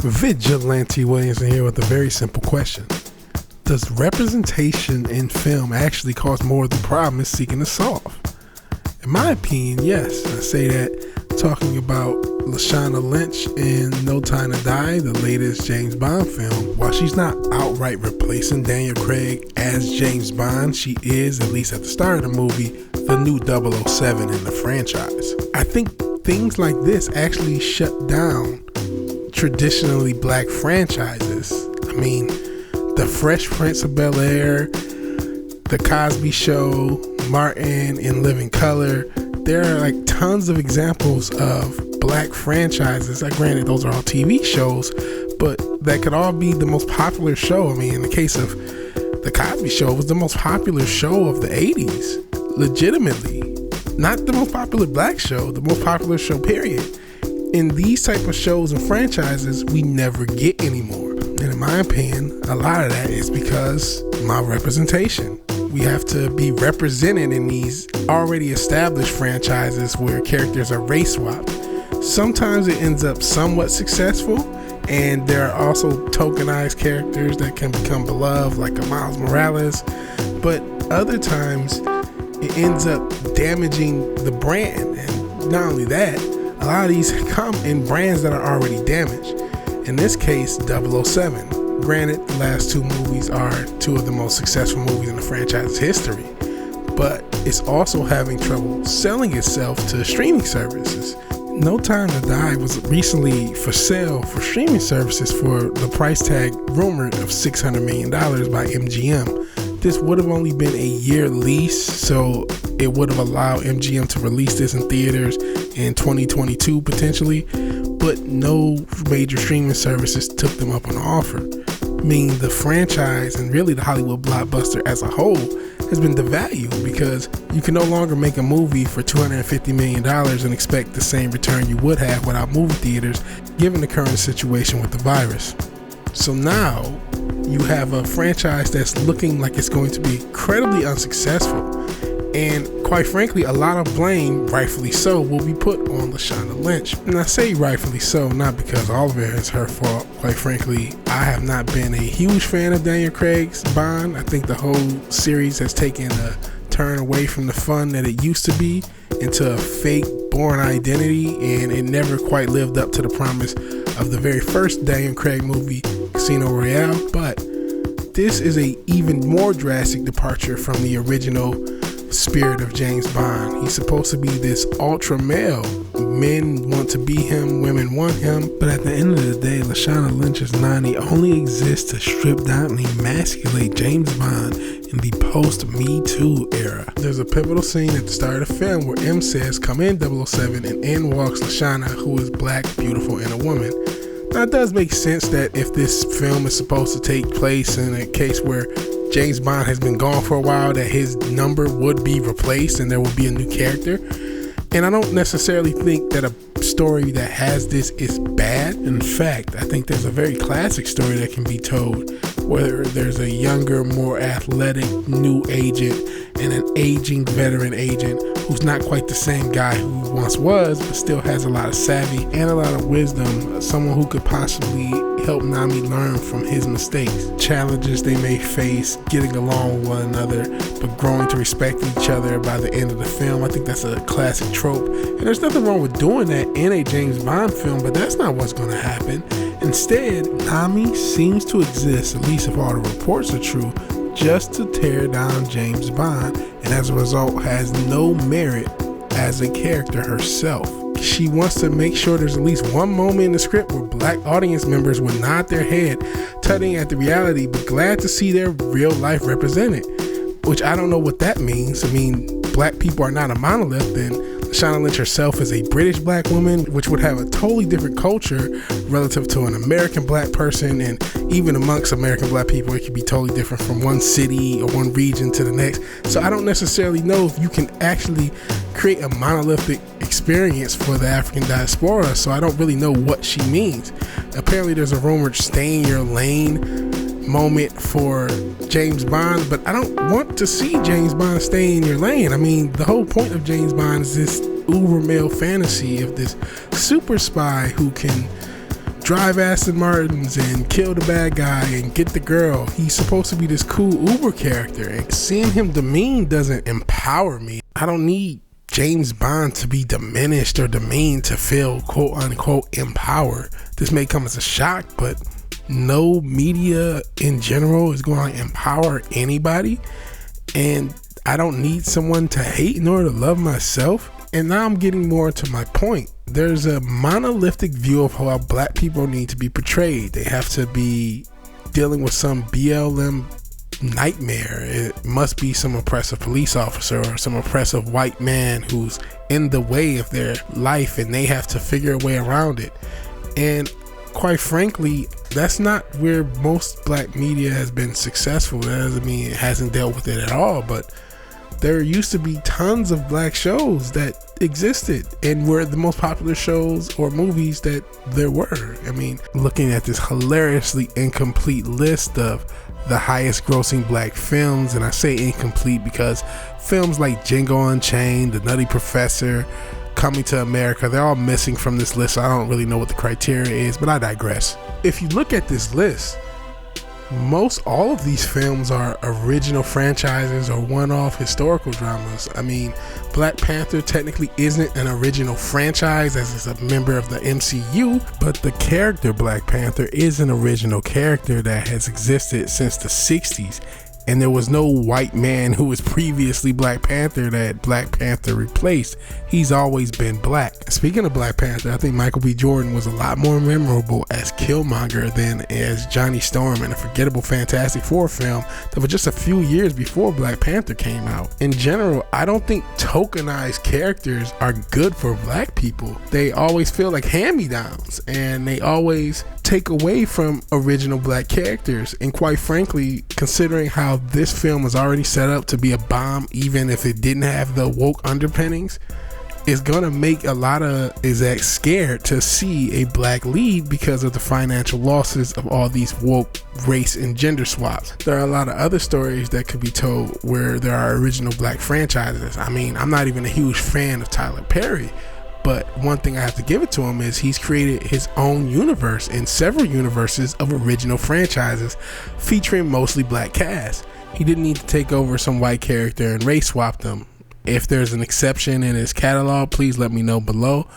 Vigilante Williamson here with a very simple question. Does representation in film actually cause more of the problem it's seeking to solve? In my opinion, yes. I say that talking about Lashawna Lynch in No Time to Die, the latest James Bond film. While she's not outright replacing Daniel Craig as James Bond, she is, at least at the start of the movie, the new 007 in the franchise. I think things like this actually shut down traditionally black franchises. I mean, The Fresh Prince of Bel-Air, The Cosby Show, Martin in Living Color. There are like tons of examples of black franchises. Granted, those are all TV shows, but that could all be the most popular show. I mean, in the case of The Cosby Show, it was the most popular show of the 80s. Legitimately. Not the most popular black show, the most popular show, period. In these type of shows and franchises, we never get anymore. And in my opinion, a lot of that is because my representation. We have to be represented in these already established franchises where characters are race swapped. Sometimes it ends up somewhat successful, and there are also tokenized characters that can become beloved, like a Miles Morales. But other times, it ends up damaging the brand. And not only that, a lot of these come in brands that are already damaged. In this case, 007. Granted, the last two movies are two of the most successful movies in the franchise's history, but it's also having trouble selling itself to streaming services. No Time to Die was recently for sale for streaming services for the price tag rumored of $600 million by MGM. This would have only been a year lease, so it would have allowed MGM to release this in theaters in 2022 potentially, but no major streaming services took them up on the offer. Meaning the franchise and really the Hollywood blockbuster as a whole has been devalued because you can no longer make a movie for $250 million and expect the same return you would have without movie theaters, given the current situation with the virus. So now you have a franchise that's looking like it's going to be incredibly unsuccessful. And quite frankly, a lot of blame, rightfully so, will be put on Lashawna Lynch. And I say rightfully so, not because all of it is her fault. Quite frankly, I have not been a huge fan of Daniel Craig's Bond. I think the whole series has taken a turn away from the fun that it used to be into a fake Bourne identity, and it never quite lived up to the promise of the very first Daniel Craig movie, Casino Royale. But this is a even more drastic departure from the original spirit of James Bond. He's supposed to be this ultra male. Men want to be him, women want him. But at the end of the day, Lashawna Lynch's Nani only exists to strip down and emasculate James Bond in the post-Me Too era. There's a pivotal scene at the start of the film where M says, "Come in, 007," and in walks Lashawna, who is black, beautiful, and a woman. Now, it does make sense that if this film is supposed to take place in a case where James Bond has been gone for a while, that his number would be replaced and there would be a new character. And I don't necessarily think that a story that has this is bad. In fact, I think there's a very classic story that can be told where there's a younger, more athletic new agent and an aging veteran agent who's not quite the same guy who he once was, but still has a lot of savvy and a lot of wisdom, someone who could possibly help Nami learn from his mistakes, challenges they may face, getting along with one another, but growing to respect each other by the end of the film. I think that's a classic trope, and there's nothing wrong with doing that in a James Bond film, but that's not what's going to happen. Instead, Nami seems to exist, at least if all the reports are true, just to tear down James Bond, and as a result has no merit as a character herself. She wants to make sure there's at least one moment in the script where black audience members would nod their head, tugging at the reality, but glad to see their real life represented, which I don't know what that means. I mean, black people are not a monolith, and Lashawna Lynch herself is a British black woman, which would have a totally different culture relative to an American black person, and even amongst American black people, it could be totally different from one city or one region to the next. So I don't necessarily know if you can actually create a monolithic experience for the African diaspora, so I don't really know what she means. Apparently there's a rumored stay in your lane moment for James Bond, but I don't want to see James Bond stay in your lane. I mean, the whole point of James Bond is this uber male fantasy of this super spy who can drive Aston Martins and kill the bad guy and get the girl. He's supposed to be this cool Uber character, and seeing him demeaned doesn't empower me. I don't need James Bond to be diminished or demeaned to feel quote unquote empowered. This may come as a shock, but no media in general is going to empower anybody, and I don't need someone to hate in order to love myself. And now I'm getting more to my point. There's a monolithic view of how black people need to be portrayed. They have to be dealing with some BLM nightmare. It must be some oppressive police officer or some oppressive white man who's in the way of their life, and they have to figure a way around it. And quite frankly, that's not where most black media has been successful. That doesn't mean it hasn't dealt with it at all, but there used to be tons of black shows that existed and were the most popular shows or movies that there were. I mean, looking at this hilariously incomplete list of the highest grossing black films, and I say incomplete because films like Django Unchained, The Nutty Professor, Coming to America, they're all missing from this list, so I don't really know what the criteria is, but I digress. If you look at this list, most all of these films are original franchises or one-off historical dramas. I mean, Black Panther technically isn't an original franchise as it's a member of the MCU, but the character Black Panther is an original character that has existed since the 60s. And there was no white man who was previously Black Panther that Black Panther replaced. He's always been black. Speaking of Black Panther, I think Michael B. Jordan was a lot more memorable as Killmonger than as Johnny Storm in a forgettable Fantastic Four film that was just a few years before Black Panther came out. In general, I don't think tokenized characters are good for black people. They always feel like hand-me-downs, and they always take away from original black characters. And quite frankly, considering how this film was already set up to be a bomb, even if it didn't have the woke underpinnings, it's gonna make a lot of execs scared to see a black lead because of the financial losses of all these woke race and gender swaps. There are a lot of other stories that could be told where there are original black franchises. I mean, I'm not even a huge fan of Tyler Perry, but one thing I have to give it to him is he's created his own universe in several universes of original franchises featuring mostly black cast. He didn't need to take over some white character and race swap them. If there's an exception in his catalog, please let me know below.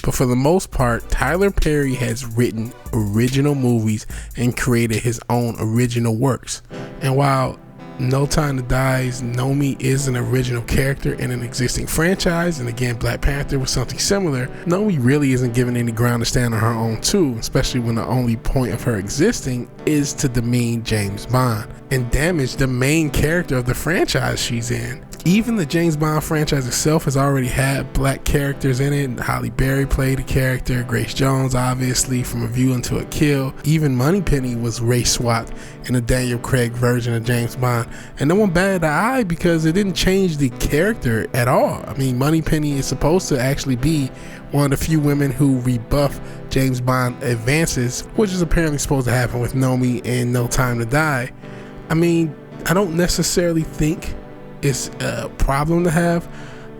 But for the most part, Tyler Perry has written original movies and created his own original works. And while No Time to Die's Nomi is an original character in an existing franchise, and again Black Panther was something similar, Nomi really isn't given any ground to stand on her own too, especially when the only point of her existing is to demean James Bond and damage the main character of the franchise she's in. Even the James Bond franchise itself has already had black characters in it. Halle Berry played a character, Grace Jones obviously from A View into a Kill. Even Moneypenny was race swapped in a Daniel Craig version of James Bond, and no one batted an eye because it didn't change the character at all. I mean, Moneypenny is supposed to actually be one of the few women who rebuff James Bond advances, which is apparently supposed to happen with Nomi in No Time to Die. I mean, I don't necessarily think it's a problem to have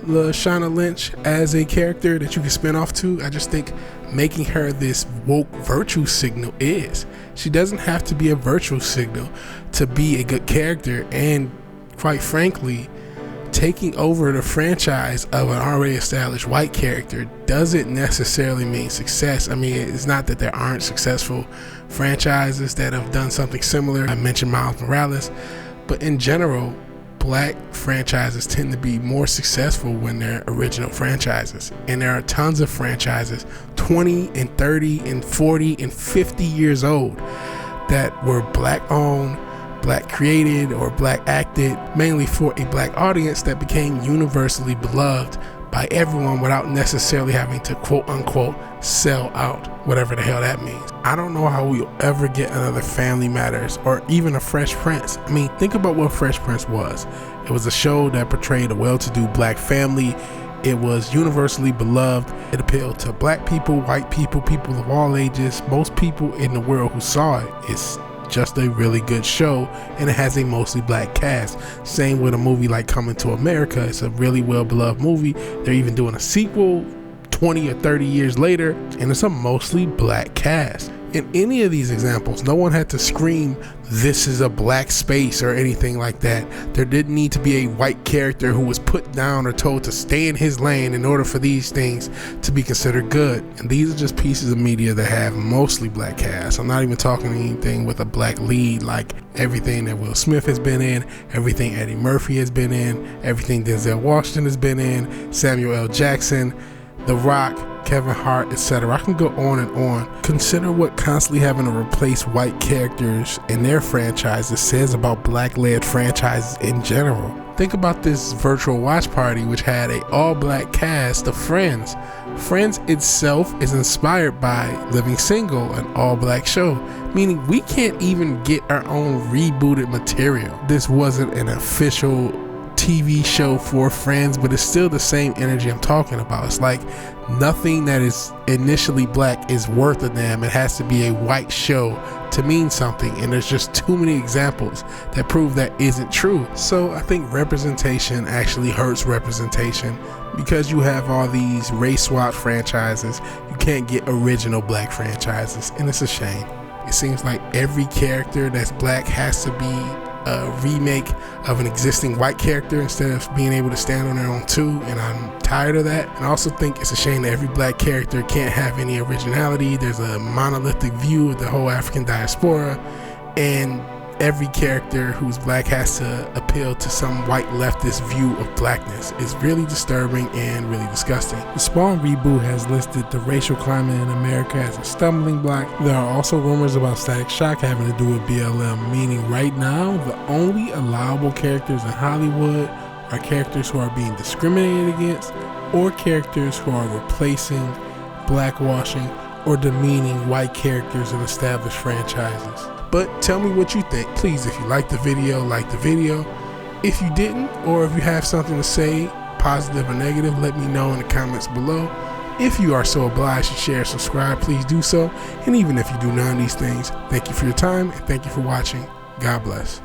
Lashawna Lynch as a character that you can spin off to. I just think making her this woke virtue signal is. She doesn't have to be a virtue signal to be a good character, and quite frankly, taking over the franchise of an already established white character doesn't necessarily mean success. I mean, it's not that there aren't successful franchises that have done something similar. I mentioned Miles Morales, but in general, black franchises tend to be more successful when they're original franchises. And there are tons of franchises 20 and 30 and 40 and 50 years old that were black owned, black created, or black acted, mainly for a black audience, that became universally beloved by everyone without necessarily having to quote unquote sell out, whatever the hell that means. I don't know how we'll ever get another Family Matters or even a Fresh Prince. I mean, think about what Fresh Prince was. It was a show that portrayed a well-to-do black family. It was universally beloved. It appealed to black people, white people, people of all ages, most people in the world who saw it. It's just a really good show, and it has a mostly black cast. Same with a movie like Coming to America. It's a really well-beloved movie. They're even doing a sequel 20 or 30 years later, and it's a mostly black cast. In any of these examples, no one had to scream, "This is a black space," or anything like that. There didn't need to be a white character who was put down or told to stay in his lane in order for these things to be considered good. And these are just pieces of media that have mostly black casts. I'm not even talking anything with a black lead, like everything that Will Smith has been in, everything Eddie Murphy has been in, everything Denzel Washington has been in, Samuel L. Jackson, The Rock, Kevin Hart, etc. I can go on and on. Consider what constantly having to replace white characters in their franchises says about black-led franchises in general. Think about this virtual watch party, which had an all-black cast of Friends. Friends itself is inspired by Living Single, an all-black show, meaning we can't even get our own rebooted material. This wasn't an official TV show for Friends, but it's still the same energy I'm talking about. It's like nothing that is initially black is worth a damn. It has to be a white show to mean something, and there's just too many examples that prove that isn't true. So I think representation actually hurts representation, because you have all these race swap franchises. You can't get original black franchises, and it's a shame. It seems like every character that's black has to be a remake of an existing white character instead of being able to stand on their own too, and I'm tired of that. And I also think it's a shame that every black character can't have any originality. There's a monolithic view of the whole African diaspora, and every character who's black has to appeal to some white leftist view of blackness. It's really disturbing and really disgusting. The Spawn reboot has listed the racial climate in America as a stumbling block. There are also rumors about Static Shock having to do with BLM, meaning right now the only allowable characters in Hollywood are characters who are being discriminated against, or characters who are replacing, blackwashing, or demeaning white characters in established franchises. But tell me what you think. Please, if you liked the video, like the video. If you didn't, or if you have something to say, positive or negative, let me know in the comments below. If you are so obliged to share, subscribe, please do so. And even if you do none of these things, thank you for your time and thank you for watching. God bless.